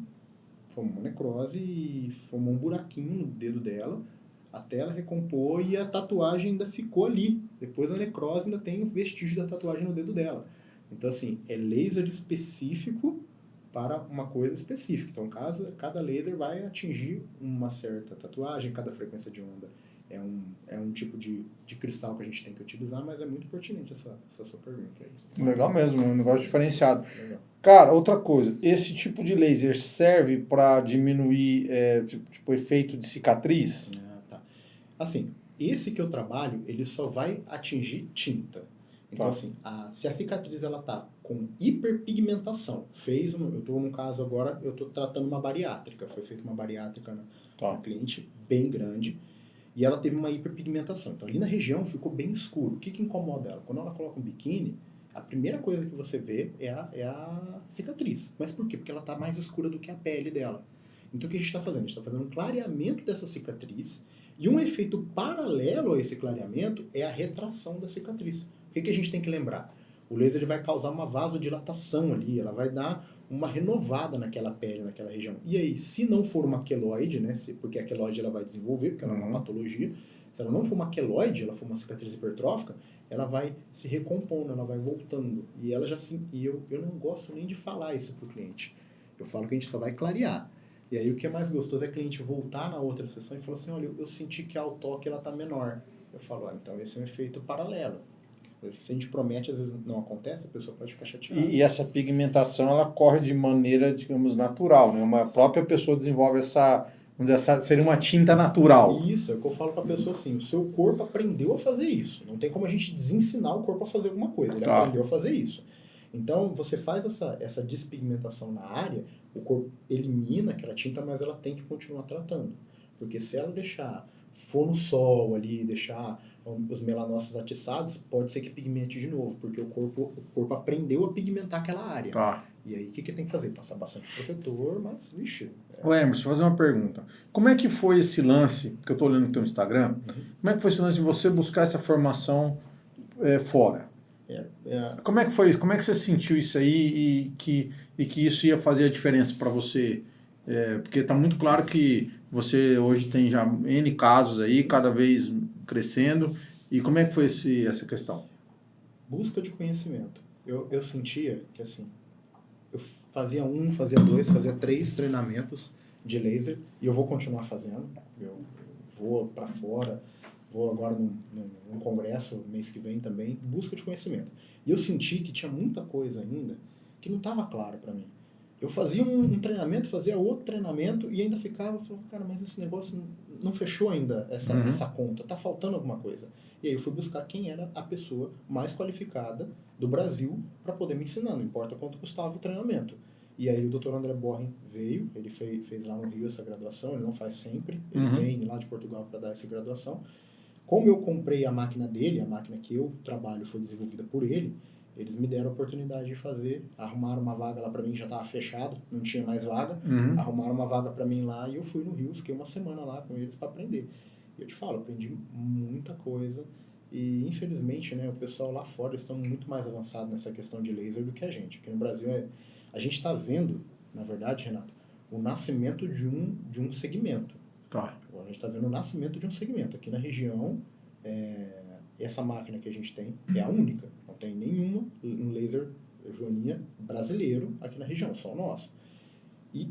e formou um buraquinho no dedo dela, até ela recompor, e a tatuagem ainda ficou ali. Depois da necrose ainda tem o vestígio da tatuagem no dedo dela. Então, assim, é laser específico para uma coisa específica. Então, cada laser vai atingir uma certa tatuagem, cada frequência de onda é um tipo de cristal que a gente tem que utilizar, mas é muito pertinente essa sua pergunta aí. Legal mesmo, um negócio diferenciado. Legal. Cara, outra coisa, esse tipo de laser serve para diminuir tipo efeito de cicatriz? Tá. Assim, esse que eu trabalho, ele só vai atingir tinta. Então, assim, se a cicatriz ela tá com hiperpigmentação, eu estou no caso agora, eu estou tratando uma bariátrica, foi feita uma bariátrica na cliente bem grande, e ela teve uma hiperpigmentação. Então, ali na região ficou bem escuro. O que incomoda ela? Quando ela coloca um biquíni, a primeira coisa que você vê é a cicatriz. Mas por quê? Porque ela está mais escura do que a pele dela. Então, o que a gente está fazendo? A gente está fazendo um clareamento dessa cicatriz, e um efeito paralelo a esse clareamento é a retração da cicatriz. O que a gente tem que lembrar? O laser ele vai causar uma vasodilatação ali, ela vai dar uma renovada naquela pele, naquela região. E aí, se não for uma queloide, né, porque a queloide ela vai desenvolver, porque ela é uma patologia, se ela não for uma queloide, ela for uma cicatriz hipertrófica, ela vai se recompondo, ela vai voltando. E ela já eu não gosto nem de falar isso pro cliente. Eu falo que a gente só vai clarear. E aí o que é mais gostoso é o cliente voltar na outra sessão e falar assim, olha, eu senti que ao toque ela tá menor. Eu falo, então esse é um efeito paralelo. Se a gente promete, às vezes não acontece, a pessoa pode ficar chateada. E essa pigmentação, ela corre de maneira, digamos, natural, né? Uma própria pessoa desenvolve vamos dizer, seria uma tinta natural. Isso, é o que eu falo pra pessoa assim, o seu corpo aprendeu a fazer isso. Não tem como a gente desensinar o corpo a fazer alguma coisa, ele aprendeu a fazer isso. Então, você faz essa despigmentação na área, o corpo elimina aquela tinta, mas ela tem que continuar tratando. Porque se ela for no sol ali, deixar os melanócitos atiçados, pode ser que pigmente de novo, porque o corpo aprendeu a pigmentar aquela área. E aí, o que tem que fazer? Passar bastante protetor, mas, vixe... Ô Emerson, deixa eu fazer uma pergunta. Como é que foi esse lance, que eu estou olhando no teu Instagram, como é que foi esse lance de você buscar essa formação fora? Como é que foi? Como é que você sentiu isso aí e que isso ia fazer a diferença para você? Porque está muito claro que você hoje tem já N casos aí, cada vez crescendo. E como é que foi essa questão? Busca de conhecimento. Eu sentia que, assim, eu fazia 1, fazia 2, fazia 3 treinamentos de laser e eu vou continuar fazendo. Eu vou para fora, vou agora num congresso mês que vem também, busca de conhecimento. E eu senti que tinha muita coisa ainda que não estava claro para mim. Eu fazia um treinamento, fazia outro treinamento e ainda falava, cara, mas esse negócio não fechou ainda essa conta, tá faltando alguma coisa. E aí eu fui buscar quem era a pessoa mais qualificada do Brasil para poder me ensinar, não importa quanto custava o treinamento. E aí o Dr. André Borren veio, ele fez lá no Rio essa graduação, ele não faz sempre, ele vem lá de Portugal para dar essa graduação. Como eu comprei a máquina dele, a máquina que eu trabalho foi desenvolvida por ele, eles me deram a oportunidade de fazer, arrumaram uma vaga lá para mim, já estava fechado, não tinha mais vaga, arrumaram uma vaga para mim lá e eu fui no Rio, fiquei uma semana lá com eles para aprender. E eu te falo, aprendi muita coisa e infelizmente, né, o pessoal lá fora estão muito mais avançado nessa questão de laser do que a gente. Aqui no Brasil, a gente está vendo, na verdade, Renato, o nascimento de um segmento. A gente está vendo o nascimento de um segmento. Aqui na região, essa máquina que a gente tem é a única. Não tem um laser joania brasileiro aqui na região, só o nosso. E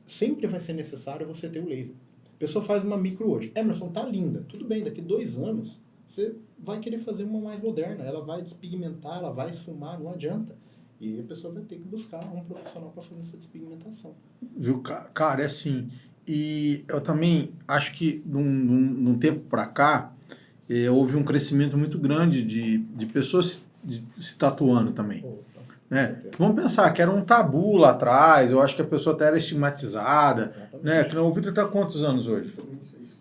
sempre vai ser necessário você ter o laser. A pessoa faz uma micro hoje. Emerson, tá linda. Tudo bem, daqui 2 anos você vai querer fazer uma mais moderna. Ela vai despigmentar, ela vai esfumar, não adianta. E aí a pessoa vai ter que buscar um profissional para fazer essa despigmentação. Viu, cara, é assim. E eu também acho que de um tempo para cá, houve um crescimento muito grande de pessoas se tatuando também. Né? Vamos pensar que era um tabu lá atrás, eu acho que a pessoa até era estigmatizada. Né? O Vitor está quantos anos hoje?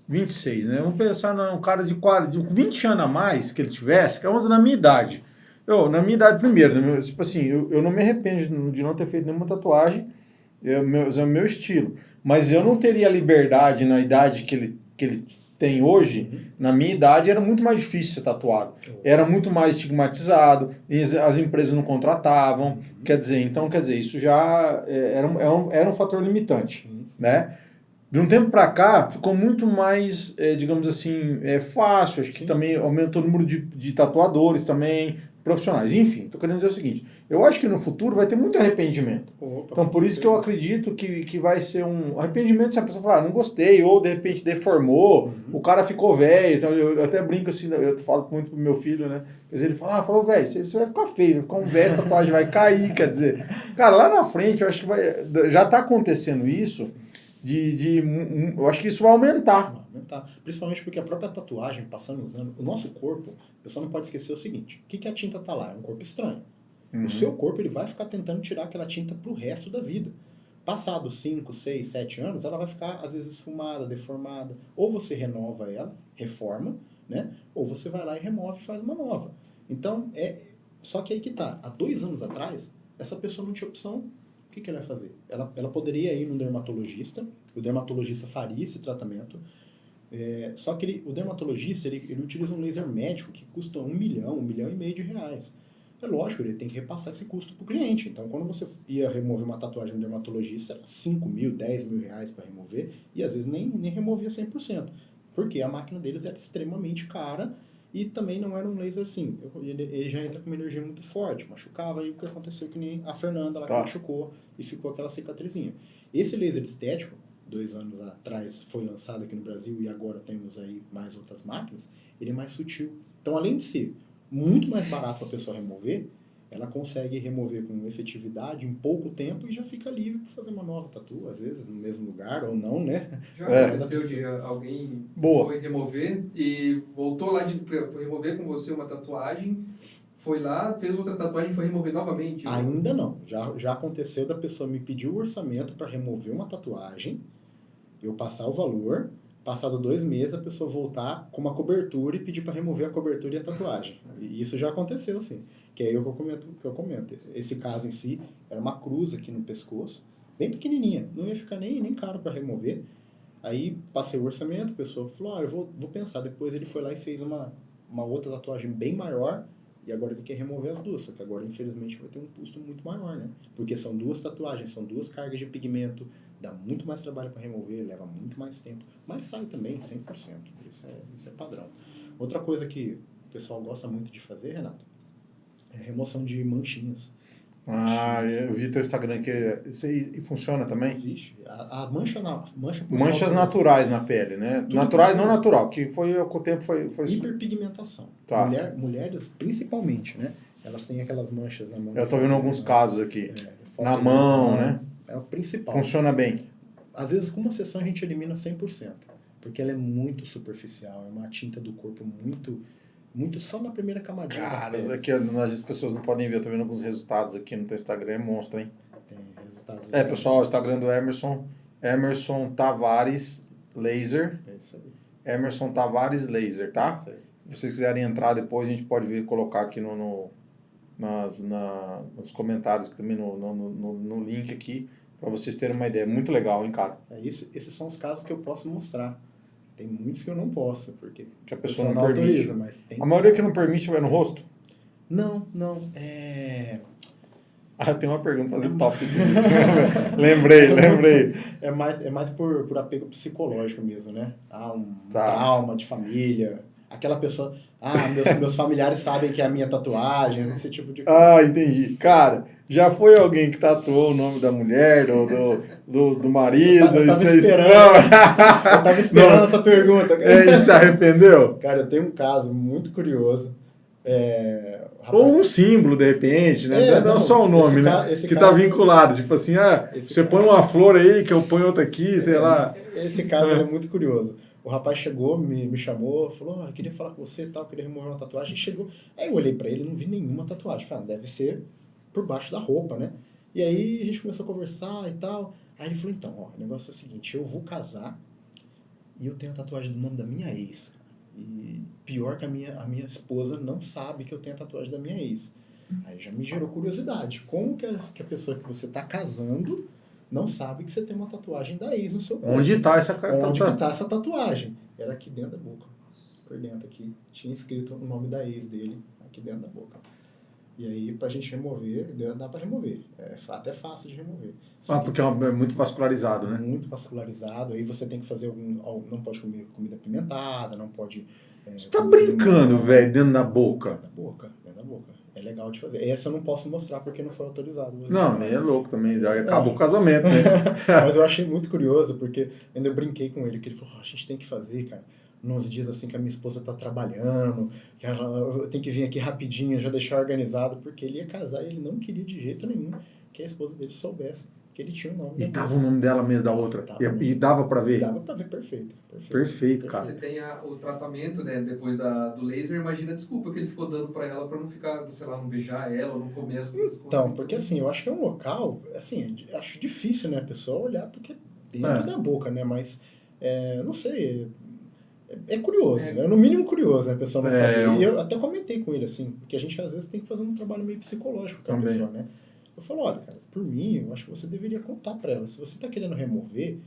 26, né? Vamos pensar num cara de 20 anos a mais que ele tivesse, que é na minha idade. Na minha idade primeiro, tipo assim, eu não me arrependo de não ter feito nenhuma tatuagem, é o meu estilo. Mas eu não teria liberdade na idade que ele tem hoje. Na minha idade era muito mais difícil ser tatuado. Era muito mais estigmatizado, as empresas não contratavam. Quer dizer, isso já era um fator limitante, né? De um tempo para cá, ficou muito mais, digamos assim, fácil. Acho que também aumentou o número de tatuadores também, profissionais. Enfim, estou querendo dizer o seguinte, eu acho que no futuro vai ter muito arrependimento. Então, por isso que eu acredito que vai ser um arrependimento se a pessoa falar, não gostei, ou de repente deformou, o cara ficou velho. Então, eu até brinco assim, eu falo muito pro meu filho, né? Quer dizer, ele falou, velho, você vai ficar feio, vai ficar um velho, a tatuagem vai cair, quer dizer. Cara, lá na frente, eu acho que já está acontecendo isso. Eu acho que isso vai aumentar. Vai aumentar. Principalmente porque a própria tatuagem, passando os anos, o nosso corpo, o pessoal não pode esquecer o seguinte, o que a tinta tá lá? É um corpo estranho. O seu corpo ele vai ficar tentando tirar aquela tinta pro resto da vida. Passados 5, 6, 7 anos, ela vai ficar, às vezes, esfumada, deformada. Ou você renova ela, reforma, né? Ou você vai lá e remove e faz uma nova. Então, só que aí que tá. Há 2 anos atrás, essa pessoa não tinha opção. O que ela vai fazer? Ela poderia ir no dermatologista, o dermatologista faria esse tratamento, só que o dermatologista ele utiliza um laser médico que custa 1 milhão, 1,5 milhão de reais. É lógico, ele tem que repassar esse custo para o cliente. Então, quando você ia remover uma tatuagem no dermatologista, era 5 mil, 10 mil reais para remover, e às vezes nem removia 100%, porque a máquina deles era extremamente cara. E também não era um laser assim, ele já entra com uma energia muito forte, machucava, e o que aconteceu que nem a Fernanda lá que machucou e ficou aquela cicatrizinha. Esse laser estético, 2 anos atrás foi lançado aqui no Brasil e agora temos aí mais outras máquinas, ele é mais sutil. Então, além de ser muito mais barato para a pessoa remover, ela consegue remover com efetividade em pouco tempo e já fica livre para fazer uma nova tatu, às vezes no mesmo lugar ou não, né? Já aconteceu de alguém foi remover e voltou lá, foi remover com você uma tatuagem, foi lá, fez outra tatuagem e foi remover novamente? Ainda não. Já aconteceu da pessoa me pedir o orçamento para remover uma tatuagem, eu passar o valor, passado 2 meses a pessoa voltar com uma cobertura e pedir para remover a cobertura e a tatuagem. E isso já aconteceu, sim. Que é que eu comento. Esse caso em si era uma cruz aqui no pescoço, bem pequenininha, não ia ficar nem caro para remover. Aí passei o orçamento, a pessoa falou, eu vou pensar. Depois ele foi lá e fez uma outra tatuagem bem maior, e agora ele quer remover as duas, só que agora infelizmente vai ter um custo muito maior, né? Porque são 2 tatuagens, são 2 cargas de pigmento, dá muito mais trabalho para remover, leva muito mais tempo, mas sai também 100%, isso é padrão. Outra coisa que o pessoal gosta muito de fazer, Renato, é remoção de manchinhas. Eu vi teu Instagram que isso aí funciona também? Vixe, a manchas naturais na pele, né? Naturais, não natural, que com o tempo foi hiperpigmentação. Tá. Mulheres, principalmente, né? Elas têm aquelas manchas na mão. Eu tô vendo alguns casos aqui. Na mão, né? É o principal. Funciona bem. Às vezes, com uma sessão, a gente elimina 100%, porque ela é muito superficial, é uma tinta do corpo muito só na primeira camadinha. Cara, aqui as pessoas não podem ver, eu tô vendo alguns resultados aqui no teu Instagram, é monstro, hein? Tem resultados. Pessoal, o Instagram do Emerson Tavares Laser. É isso aí. Emerson Tavares Laser, tá? É isso aí. Se vocês quiserem entrar depois, a gente pode colocar aqui nos comentários, também no link aqui, para vocês terem uma ideia. Muito legal, hein, cara? Esses são os casos que eu posso mostrar. Tem muitos que eu não posso, porque que a pessoa não permite. Autoriza, mas tem... A maioria que não permite vai no rosto? Não. Tem uma pergunta pra fazer top. Lembrei. É mais por apego psicológico mesmo, né? Trauma de família. Aquela pessoa... meus familiares sabem que é a minha tatuagem, esse tipo de coisa. Entendi. Cara, já foi alguém que tatuou o nome da mulher, do marido? Eu tava esperando essa pergunta. Cara. E se arrependeu? Cara, eu tenho um caso muito curioso. Ou um símbolo, de repente, né? Não só o nome, né? Que tá vinculado. Tipo assim, você põe uma flor aí, que eu ponho outra aqui, sei lá. Esse caso é muito curioso. O rapaz chegou, me chamou, falou, eu queria falar com você e tal, queria remover uma tatuagem. Chegou. Aí eu olhei pra ele, não vi nenhuma tatuagem. Falei, deve ser por baixo da roupa, né? E aí a gente começou a conversar e tal. Aí ele falou, então, o negócio é o seguinte, eu vou casar e eu tenho a tatuagem do nome da minha ex. E pior que a minha esposa não sabe que eu tenho a tatuagem da minha ex. Aí já me gerou curiosidade. Como que a pessoa que você tá casando não sabe que você tem uma tatuagem da ex no seu corpo. Onde está essa Onde que tá essa tatuagem? Era aqui dentro da boca. Por dentro aqui. Tinha escrito o nome da ex dele aqui dentro da boca. E aí, pra gente remover, dá pra remover. É até fácil de remover. Porque é muito vascularizado, né? Muito vascularizado. Aí você tem que fazer não pode comer comida apimentada, não pode... Você tá brincando, velho, dentro da boca? Dentro da boca. É legal de fazer. Essa eu não posso mostrar porque não foi autorizado. Não, nem é louco também. Já acabou o casamento, né? Mas eu achei muito curioso, porque ainda eu brinquei com ele, que ele falou, a gente tem que fazer, cara, nos dias assim que a minha esposa tá trabalhando, que eu tenho que vir aqui rapidinho, já deixar organizado, porque ele ia casar e ele não queria de jeito nenhum que a esposa dele soubesse que ele tinha um nome. E tava o nome dela mesmo da outra. E dava pra ver? Dava pra ver, perfeito. Perfeito, cara. Você tem o tratamento, né, depois do laser, imagina a desculpa que ele ficou dando pra ela pra não ficar, sei lá, não beijar ela, ou não comer as coisas. Então, porque assim, eu acho que é um local, assim, acho difícil, né, a pessoa olhar, porque dentro da boca, né, mas, não sei, é curioso, é no mínimo curioso, né, a pessoa não saber. E eu até comentei com ele, assim, porque a gente às vezes tem que fazer um trabalho meio psicológico com a pessoa, né. Eu falo, olha, cara, por mim, eu acho que você deveria contar pra ela. Se você tá querendo remover,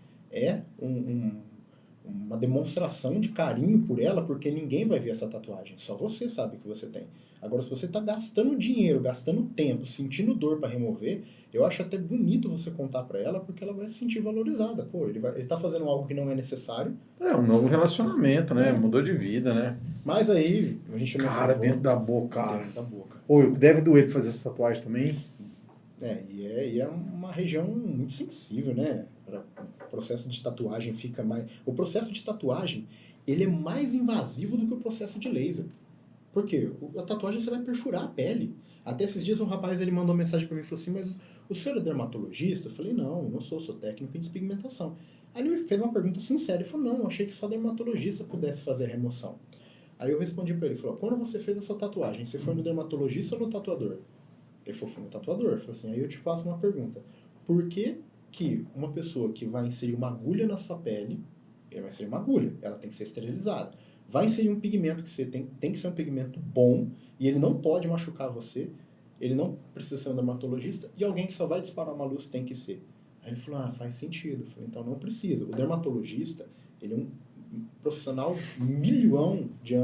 uma demonstração de carinho por ela, porque ninguém vai ver essa tatuagem. Só você sabe que você tem. Agora, se você tá gastando dinheiro, gastando tempo, sentindo dor para remover, eu acho até bonito você contar para ela, porque ela vai se sentir valorizada. Pô, ele tá fazendo algo que não é necessário. É um novo relacionamento, né? Mudou de vida, né? Mas aí, a gente não... Cara, dentro da boca, cara. Dentro da boca. Pô, deve doer pra fazer essa tatuagem também? E é uma região muito sensível, né? O processo de tatuagem fica mais... O processo de tatuagem, ele é mais invasivo do que o processo de laser. Por quê? A tatuagem você vai perfurar a pele. Até esses dias um rapaz ele mandou uma mensagem para mim e falou assim, mas o senhor é dermatologista? Eu falei, não, eu não sou técnico em despigmentação. Aí ele me fez uma pergunta sincera, ele falou, não, eu achei que só dermatologista pudesse fazer a remoção. Aí eu respondi para ele, falou, quando você fez a sua tatuagem, você foi no dermatologista ou no tatuador? Ele falou, fui no tatuador. Falei assim, aí eu te faço uma pergunta. Por que uma pessoa que vai inserir uma agulha na sua pele, ela vai inserir uma agulha, ela tem que ser esterilizada. Vai inserir um pigmento que você tem que ser um pigmento bom, e ele não pode machucar você, ele não precisa ser um dermatologista, e alguém que só vai disparar uma luz tem que ser. Aí ele falou, faz sentido. Eu falei, então não precisa. O dermatologista, ele é um profissional milhões de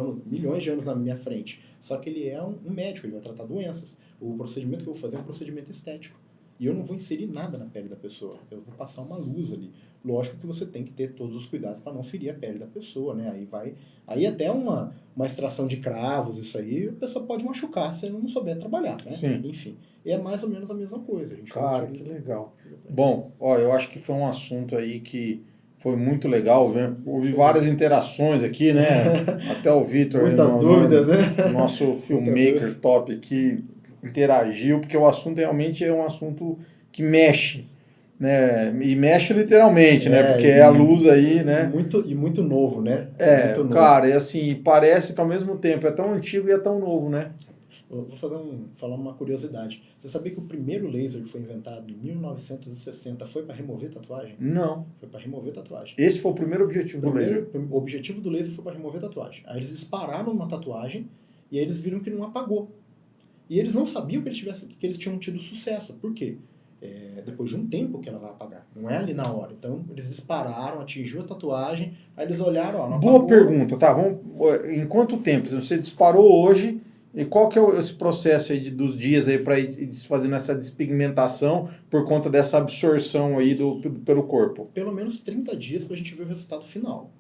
anos na minha frente. Só que ele é um médico, ele vai tratar doenças. O procedimento que eu vou fazer é um procedimento estético. E eu não vou inserir nada na pele da pessoa. Eu vou passar uma luz ali. Lógico que você tem que ter todos os cuidados para não ferir a pele da pessoa, né? Aí até uma extração de cravos, isso aí, a pessoa pode machucar se ele não souber trabalhar, né? Sim. Enfim. E é mais ou menos a mesma coisa. Cara, que legal. Bom, eu acho que foi um assunto aí que foi muito legal, né? Houve várias interações aqui, né? Até o Vitor, muitas dúvidas, né? Nosso filmmaker top aqui, interagiu, porque o assunto realmente é um assunto que mexe, né? E mexe literalmente, né? Porque é a luz aí, né? Muito novo, né? Muito novo. Cara, e assim, parece que ao mesmo tempo é tão antigo e é tão novo, né? Eu vou falar uma curiosidade. Você sabia que o primeiro laser que foi inventado em 1960 foi para remover tatuagem? Não. Foi para remover tatuagem. Esse foi o primeiro objetivo do laser? O objetivo do laser foi para remover tatuagem. Aí eles dispararam uma tatuagem e aí eles viram que não apagou. E eles não sabiam que eles tinham tido sucesso. Por quê? Depois de um tempo que ela vai apagar. Não é ali na hora. Então, eles dispararam, atingiu a tatuagem, aí eles olharam, não apagou. Boa pergunta, tá? Em quanto tempo? Você disparou hoje, e qual que é esse processo aí dos dias aí para ir fazendo essa despigmentação por conta dessa absorção aí pelo corpo? Pelo menos 30 dias pra gente ver o resultado final.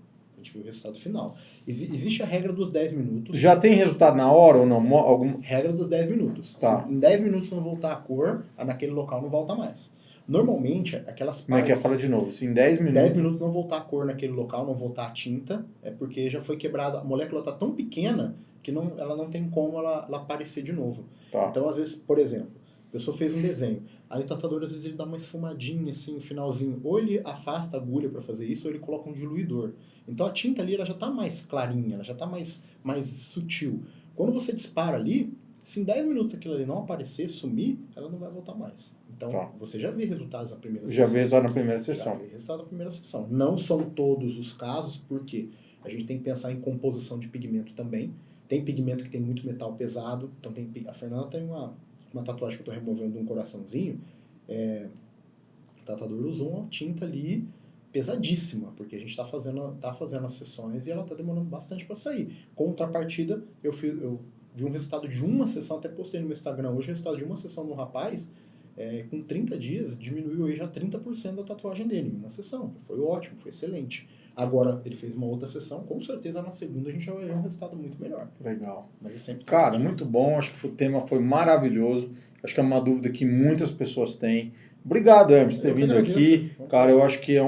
Existe a regra dos 10 minutos. Já tem resultado na hora ou não? Regra dos 10 minutos. Tá. Se em 10 minutos não voltar a cor, naquele local não volta mais. Normalmente, aquelas partes... Como é que é? Fala de novo. Se em 10 minutos... 10 minutos não voltar a cor naquele local, não voltar a tinta, é porque já foi quebrada. A molécula está tão pequena que ela não tem como ela aparecer de novo. Tá. Então, às vezes, por exemplo, a pessoa fez um desenho. Aí o tatuador, às vezes, ele dá uma esfumadinha, assim, no finalzinho. Ou ele afasta a agulha para fazer isso, ou ele coloca um diluidor. Então a tinta ali ela já está mais clarinha, ela já está mais sutil. Quando você dispara ali, se em 10 minutos aquilo ali não aparecer, sumir, ela não vai voltar mais. Então você já vê resultados na primeira sessão. Já vê resultado na primeira sessão. Já vê resultado na primeira sessão. Não são todos os casos, porque a gente tem que pensar em composição de pigmento também. Tem pigmento que tem muito metal pesado. Então a Fernanda tem uma tatuagem que eu estou removendo de um coraçãozinho. tratador usou uma tinta ali pesadíssima, porque a gente está fazendo as sessões e ela está demorando bastante para sair. Contrapartida, eu vi um resultado de uma sessão, até postei no meu Instagram hoje, o resultado de uma sessão no rapaz, com 30 dias, diminuiu aí já 30% da tatuagem dele em uma sessão. Foi ótimo, foi excelente. Agora, ele fez uma outra sessão, com certeza na segunda a gente já vai ver um resultado muito melhor. Legal. Mas é sempre Cara, muito bom, acho que o tema foi maravilhoso, acho que é uma dúvida que muitas pessoas têm. Obrigado, Hermes, por ter vindo aqui. Cara, eu acho que é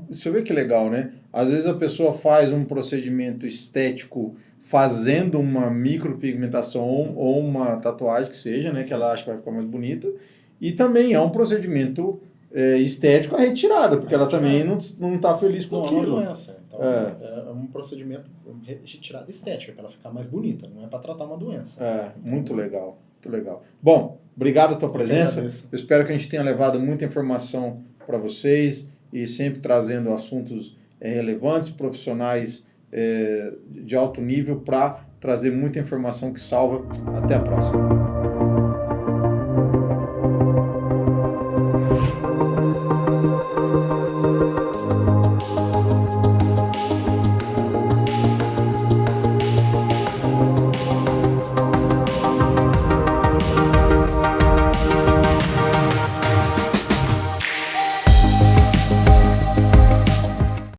você vê que legal, né? Às vezes a pessoa faz um procedimento estético fazendo uma micropigmentação ou uma tatuagem que seja, né? Que ela acha que vai ficar mais bonita. E também é um procedimento estético a retirada, porque ela também não está feliz com aquilo. Não é doença. Então, é um procedimento retirada estética, para ela ficar mais bonita, não é para tratar uma doença. Então, muito legal. Muito legal. Bom, obrigado a tua presença. Eu espero que a gente tenha levado muita informação para vocês e sempre trazendo assuntos relevantes, profissionais de alto nível para trazer muita informação que salva. Até a próxima.